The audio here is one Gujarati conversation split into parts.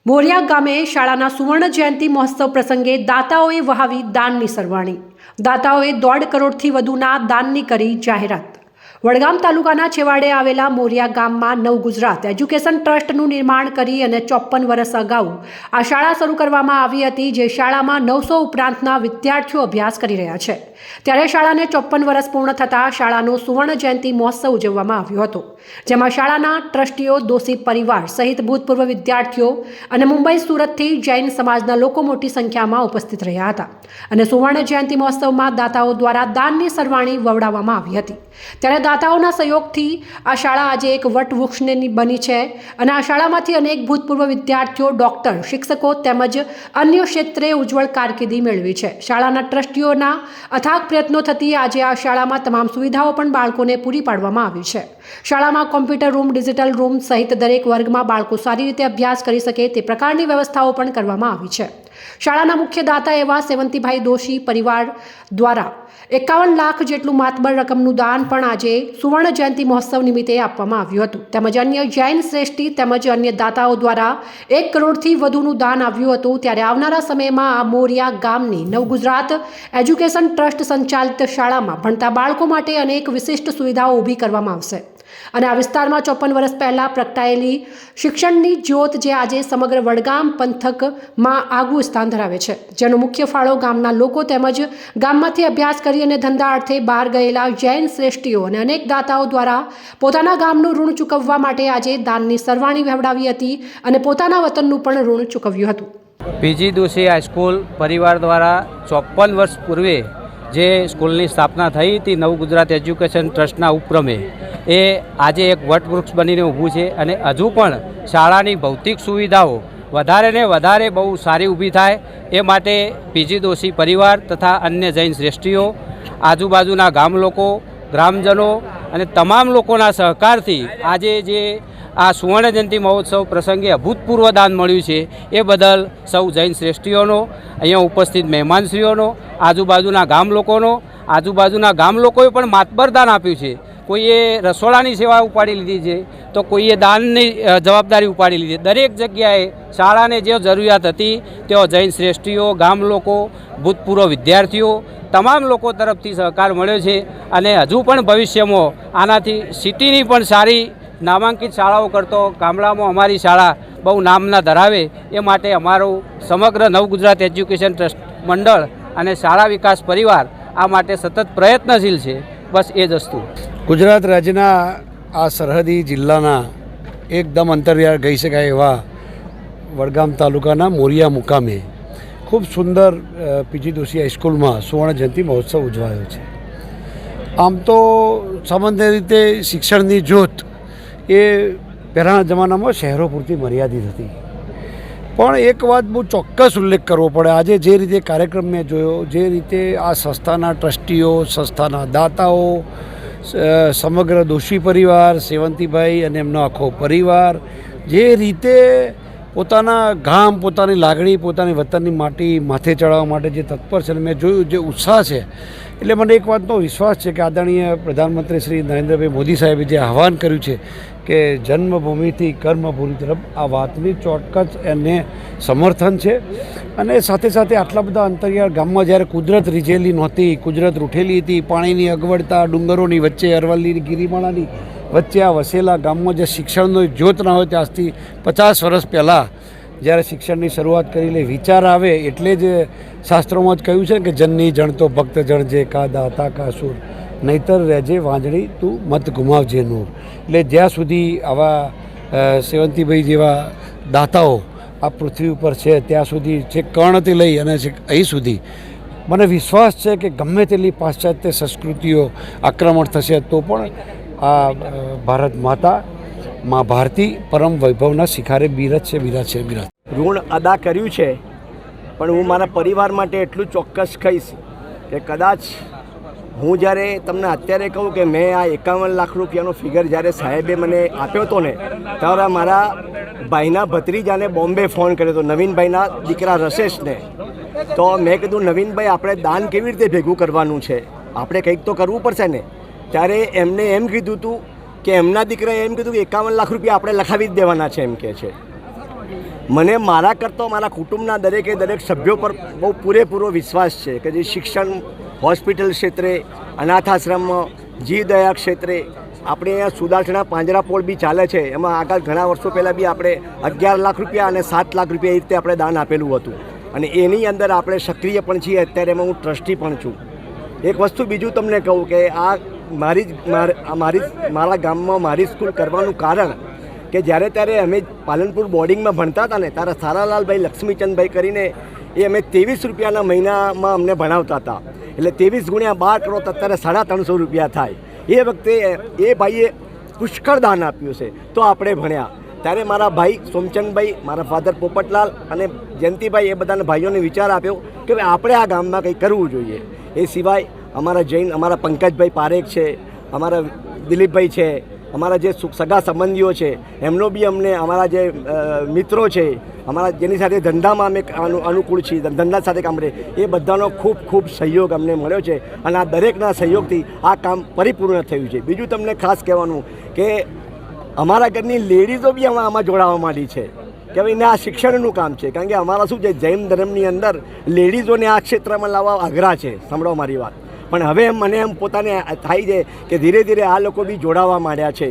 મોરિયા ગામે શાળાના સુવર્ણ જયંતિ મહોત્સવ પ્રસંગે દાતાઓએ વહાવી દાનની સરવાણી। દાતાઓએ 1.5 કરોડથી વધુના દાનની કરી જાહેરાત। વડગામ તાલુકાના છેવાડે આવેલા મોરિયા ગામમાં નવ ગુજરાત એજ્યુકેશન ટ્રસ્ટનું નિર્માણ કરી અને 54 વર્ષ અગાઉ આ શાળા શરૂ કરવામાં આવી હતી, જે શાળામાં 900 ઉપરાંતના વિદ્યાર્થીઓ અભ્યાસ કરી રહ્યા છે। ત્યારે શાળાને 54 વર્ષ પૂર્ણ થતાં શાળાનો સુવર્ણ જયંતિ મહોત્સવ ઉજવવામાં આવ્યો હતો, જેમાં શાળાના ટ્રસ્ટીઓ, દોશી પરિવાર સહિત ભૂતપૂર્વ વિદ્યાર્થીઓ અને મુંબઈ, સુરતથી જૈન સમાજના લોકો મોટી સંખ્યામાં ઉપસ્થિત રહ્યા હતા અને સુવર્ણ જયંતિ મહોત્સવમાં દાતાઓ દ્વારા દાનની સરવાણી વવડાવવામાં આવી હતી। ત્યારે દાતાઓના સહયોગથી આ શાળા આજે એક વટવૃક્ષની બની છે અને આ શાળામાંથી અનેક ભૂતપૂર્વ વિદ્યાર્થીઓ, ડોક્ટર, શિક્ષકો તેમજ અન્ય ક્ષેત્રે ઉજ્જવળ કારકિર્દી મેળવી છે। શાળાના ટ્રસ્ટીઓના અથાગ પ્રયત્નો થકી આજે આ શાળામાં તમામ સુવિધાઓ પણ બાળકોને પૂરી પાડવામાં આવી છે। શાળામાં કોમ્પ્યુટર રૂમ, ડિજિટલ રૂમ સહિત દરેક વર્ગમાં બાળકો સારી રીતે અભ્યાસ કરી શકે તે પ્રકારની વ્યવસ્થાઓ પણ કરવામાં આવી છે। શાળાના મુખ્ય દાતા એવા સેવંતીભાઈ દોશી પરિવાર દ્વારા 51 લાખ જેટલું માતબર રકમનું દાન પણ આજે સુવર્ણ જયંતિ મહોત્સવ નિમિત્તે આપવામાં આવ્યું હતું, તેમજ અન્ય જૈન શ્રેષ્ઠી તેમજ અન્ય દાતાઓ દ્વારા 1 કરોડથી વધુનું દાન આવ્યું હતું। ત્યારે આવનારા સમયમાં આ મોરિયા ગામની નવ ગુજરાત એજ્યુકેશન ટ્રસ્ટ સંચાલિત શાળામાં ભણતા બાળકો માટે અનેક વિશિષ્ટ સુવિધાઓ ઊભી કરવામાં આવશે અને આ વિસ્તારમાં 54 વર્ષ પહેલાં પ્રગટાયેલી શિક્ષણની જ્યોત જે આજે સમગ્ર વડગામ પંથકમાં આગવું સ્થાન ધરાવે છે, જેનો મુખ્ય ફાળો ગામના લોકો તેમજ ગામમાંથી અભ્યાસ કરી અને ધંધા અર્થે બહાર ગયેલા જૈન શ્રેષ્ઠીઓ અને અનેક દાતાઓ દ્વારા પોતાના ગામનું ઋણ ચૂકવવા માટે આજે દાનની સરવાણી વહેવડાવી હતી અને પોતાના વતનનું પણ ઋણ ચૂકવ્યું હતું। પીજી દોશી હાઈસ્કૂલ પરિવાર દ્વારા 54 વર્ષ પૂર્વે જે સ્કૂલની સ્થાપના થઈ હતી નવ ગુજરાત એજ્યુકેશન ટ્રસ્ટના ઉપક્રમે, એ આજે એક વટવૃક્ષ બનીને ઊભું છે અને હજુ પણ શાળાની ભૌતિક સુવિધાઓ વધારે ને વધારે બહુ સારી ઊભી થાય એ માટે પીજી દોશી પરિવાર તથા અન્ય જૈન શ્રેષ્ઠીઓ, આજુબાજુના ગામ લોકો, ગ્રામજનો અને તમામ લોકોના સહકારથી આજે જે આ સુવર્ણ જયંતિ મહોત્સવ પ્રસંગે અભૂતપૂર્વ દાન મળ્યું છે એ બદલ સૌ જૈન શ્રેષ્ઠીઓનો, અહીંયા ઉપસ્થિત મહેમાનશ્રીઓનો, આજુબાજુના ગામ લોકોએ પણ માતબર દાન આપ્યું છે। કોઈએ રસોડાની સેવા ઉપાડી લીધી છે તો કોઈએ દાનની જવાબદારી ઉપાડી લીધી। દરેક જગ્યાએ શાળાને જે જરૂરિયાત હતી તેઓ જૈન શ્રેષ્ઠીઓ, ગામ લોકો, ભૂતપૂર્વ વિદ્યાર્થીઓ તમામ લોકો તરફથી સહકાર મળ્યો છે અને હજુ પણ ભવિષ્યમાં આનાથી સિટીની પણ સારી નામાંકિત શાળાઓ કરતો ગામડામાં અમારી શાળા બહુ નામના ધરાવે એ માટે અમારું સમગ્ર નવ ગુજરાત એજ્યુકેશન ટ્રસ્ટ મંડળ અને શાળા વિકાસ પરિવાર આ માટે સતત પ્રયત્નશીલ છે। બસ એ જ વસ્તુ। ગુજરાત રાજ્યના આ સરહદી જિલ્લાના એકદમ અંતરિયાળ કહી શકાય એવા વડગામ તાલુકાના મોરિયા મુકામે ખૂબ સુંદર પીજી દોશી હાઈસ્કૂલમાં સુવર્ણ જયંતિ મહોત્સવ ઉજવાયો છે। આમ તો સામાન્ય રીતે શિક્ષણની જ્યોત એ પહેલાંના જમાનામાં શહેરો પૂરતી મર્યાદિત હતી, પણ એક વાત બહુ ચોક્કસ ઉલ્લેખ કરવો પડે। આજે જે રીતે કાર્યક્રમ મેં જોયો, જે રીતે આ સંસ્થાના ટ્રસ્ટીઓ, સંસ્થાના દાતાઓ, સમગ્ર દોશી પરિવાર, સેવંતીભાઈ અને એમનો આખો પરિવાર જે રીતે પોતાના ગામ, પોતાની લાગણી, પોતાની વતનની માટી માથે ચડાવવા માટે જે તત્પર છે, મેં જોયું જે ઉત્સાહ છે, એટલે મને એક વાતનો વિશ્વાસ છે કે આદરણીય પ્રધાનમંત્રી શ્રી નરેન્દ્રભાઈ મોદી સાહેબે જે આહવાન કર્યું છે કે જન્મભૂમિથી કર્મભૂમિ તરફ, આ વાતની ચોક્કસ એને સમર્થન છે। અને સાથે સાથે આટલા બધા અંતરિયાળ ગામમાં જ્યારે કુદરત રીઝેલી નહોતી, કુદરત રૂઠેલી હતી, પાણીની અગવડતા, ડુંગરોની વચ્ચે, અરવલ્લીની ગિરિમાળાની વચ્ચે આ વસેલા ગામમાં જે શિક્ષણનો જ્યોત ના હોય, ત્યાંથી 50 વર્ષ પહેલાં જ્યારે શિક્ષણની શરૂઆત કરી લે વિચાર આવે, એટલે જ શાસ્ત્રોમાં જ કહ્યું છે કે જનની જણ તો ભક્ત જણજે કા દાતા કા સુર, નહીતર રહેજે વાંજળી તું મત ગુમાવજે નૂર। એટલે જ્યાં સુધી આવા સેવંતીભાઈ જેવા દાતાઓ આ પૃથ્વી ઉપર છે ત્યાં સુધી છે કર્ણથી લઈ અને છે અહીં સુધી મને વિશ્વાસ છે કે ગમે તેટલી પાશ્ચાત્ય સંસ્કૃતિઓ આક્રમણ થશે તો પણ આ ભારત માતા મા ભારતી પરમ વૈભવના શિખરે બિરાજશે। ઋણ અદા કર્યું છે, પણ હું મારા પરિવાર માટે એટલું ચોક્કસ કહીશ કે કદાચ હું જ્યારે તમને અત્યારે કહું કે મેં આ 51 લાખ રૂપિયાનો ફિગર જ્યારે સાહેબે મને આપ્યો હતો ને, ત્યારે મારા ભાઈના ભત્રીજાને બોમ્બે ફોન કર્યો હતો, નવીનભાઈના દીકરા રસેશને। તો મેં કીધું, નવીનભાઈ આપણે દાન કેવી રીતે ભેગું કરવાનું છે, આપણે કંઈક તો કરવું પડશે ને। ત્યારે એમને એમ કીધું હતું કે એમના દીકરાએ એમ કીધું કે 51 લાખ રૂપિયા આપણે લખાવી જ દેવાના છે એમ કહે છે। મને મારા કરતાં મારા કુટુંબના દરેકે દરેક સભ્યો પર બહુ પૂરેપૂરો વિશ્વાસ છે કે જે શિક્ષણ હોસ્પિટલ ક્ષેત્રે અનાથ આશ્રમમાં જીવદયા ક્ષેત્રે આપણે અહીંયા સુદાસણા પાંજરાપોળ બી ચાલે છે, એમાં આગળ ઘણા વર્ષો પહેલાં બી આપણે 11 લાખ રૂપિયા અને 7 લાખ રૂપિયા એ રીતે આપણે દાન આપેલું હતું અને એની અંદર આપણે સક્રિય પણ છીએ. અત્યારે એમાં હું ટ્રસ્ટી પણ છું. એક વસ્તુ બીજું તમને કહું કે આ મારા ગામમાં મારી સ્કૂલ કરવાનું કારણ કે જ્યારે ત્યારે અમે પાલનપુર બોર્ડિંગમાં ભણતા હતા ને ત્યારે સારાલાલભાઈ લક્ષ્મીચંદભાઈ કરીને એ અમે 23 રૂપિયાના મહિનામાં અમને ભણાવતા હતા. એટલે 23 ગુણ્યા 12 કરો તો અત્યારે 350 રૂપિયા થાય. એ વખતે એ ભાઈએ પુષ્કળ દાન આપ્યું છે તો આપણે ભણ્યા. ત્યારે મારા ભાઈ સોમચંદભાઈ, મારા ફાધર પોપટલાલ અને જયંતિભાઈ એ બધાના ભાઈઓને વિચાર આપ્યો કે ભાઈ આપણે આ ગામમાં કંઈ કરવું જોઈએ. એ સિવાય અમારા પંકજભાઈ પારેખ છે, અમારા દિલીપભાઈ છે, અમારા જે સગા સંબંધીઓ છે એમનો બી અમને, અમારા જે મિત્રો છે, અમારા જેની સાથે ધંધામાં અમે અનુકૂળ છીએ, ધંધા સાથે કામ કરીએ, એ બધાનો ખૂબ ખૂબ સહયોગ અમને મળ્યો છે અને આ દરેકના સહયોગથી આ કામ પરિપૂર્ણ થયું છે. બીજું તમને ખાસ કહેવાનું કે અમારા ઘરની લેડીઝો બી આમાં જોડાવા માંડી છે કે ભાઈ આ શિક્ષણનું કામ છે. કારણ કે અમારા શું છે, જૈન ધર્મની અંદર લેડીઝોને આ ક્ષેત્રમાં લાવવા આગ્રહ છે. સાંભળો મારી વાત. પણ હવે મને એમ પોતાને થાય છે કે ધીરે ધીરે આ લોકો બી જોડાવા માંડ્યા છે.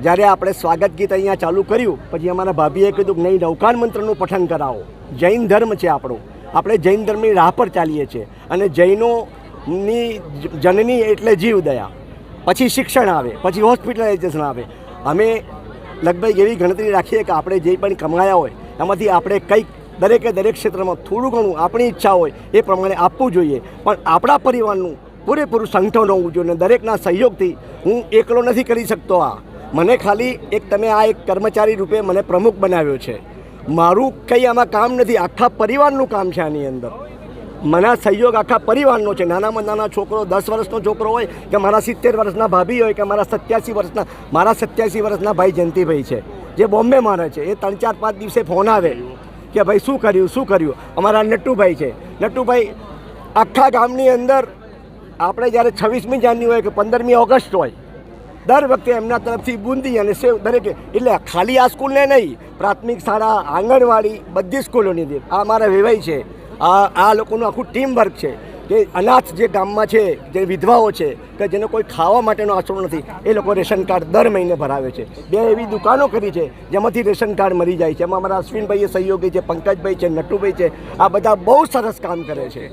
જ્યારે આપણે સ્વાગત ગીત અહીંયા ચાલુ કર્યું પછી અમારા ભાભીએ કીધું કે નહીં, નવકાર મંત્રનું પઠન કરાવો. જૈન ધર્મ છે આપણો, આપણે જૈન ધર્મની રાહ પર ચાલીએ છીએ અને જૈનોની જનની એટલે જીવદયા, પછી શિક્ષણ આવે, પછી હોસ્પિટલાઇઝેશન આવે. અમે લગભગ એવી ગણતરી રાખીએ કે આપણે જે પણ કમાયા હોય એમાંથી આપણે કંઈક દરેકે દરેક ક્ષેત્રમાં થોડું ઘણું આપણી ઈચ્છા હોય એ પ્રમાણે આપવું જોઈએ. પણ આપણા પરિવારનું પૂરેપૂરું સંગઠન હોવું જોઈએ. દરેકના સહયોગથી હું એકલો નથી કરી શકતો. આ મને ખાલી તમે આ એક કર્મચારી રૂપે મને પ્રમુખ બનાવ્યો છે. મારું કંઈ આમાં કામ નથી, આખા પરિવારનું કામ છે આની અંદર. મને સહયોગ આખા પરિવારનો છે. નાનામાં નાના છોકરો, 10 વર્ષનો છોકરો હોય કે મારા 70 વર્ષના ભાભી હોય કે મારા 87 વર્ષના ભાઈ જયંતિભાઈ છે જે બોમ્બેમાં રહે છે. એ 3-4-5 દિવસે ફોન આવે કે ભાઈ શું કર્યું. અમારા નટુભાઈ છે. નટુભાઈ આખા ગામની અંદર આપણે જ્યારે 26મી જાન્યુઆરી હોય કે 15મી ઓગસ્ટ હોય, દર વખતે એમના તરફથી બુંદી અને સેવ દરેકે, એટલે ખાલી આ સ્કૂલને નહીં, પ્રાથમિક શાળા, આંગણવાડી, બધી સ્કૂલોની દે. આ અમારા વેવાઈ છે. આ લોકોનું આખું ટીમ વર્ક છે કે અનાથ જે ગામમાં છે, જે વિધવાઓ છે કે જેને કોઈ ખાવા માટેનો આશરો નથી, એ લોકો રેશન કાર્ડ દર મહિને ભરાવે છે. 2 એવી દુકાનો કરી છે જેમાંથી રેશન કાર્ડ મળી જાય છે. એમાં અમારા અશ્વિનભાઈએ સહયોગી છે, પંકજભાઈ છે, નટુભાઈ છે. આ બધા બહુ સરસ કામ કરે છે.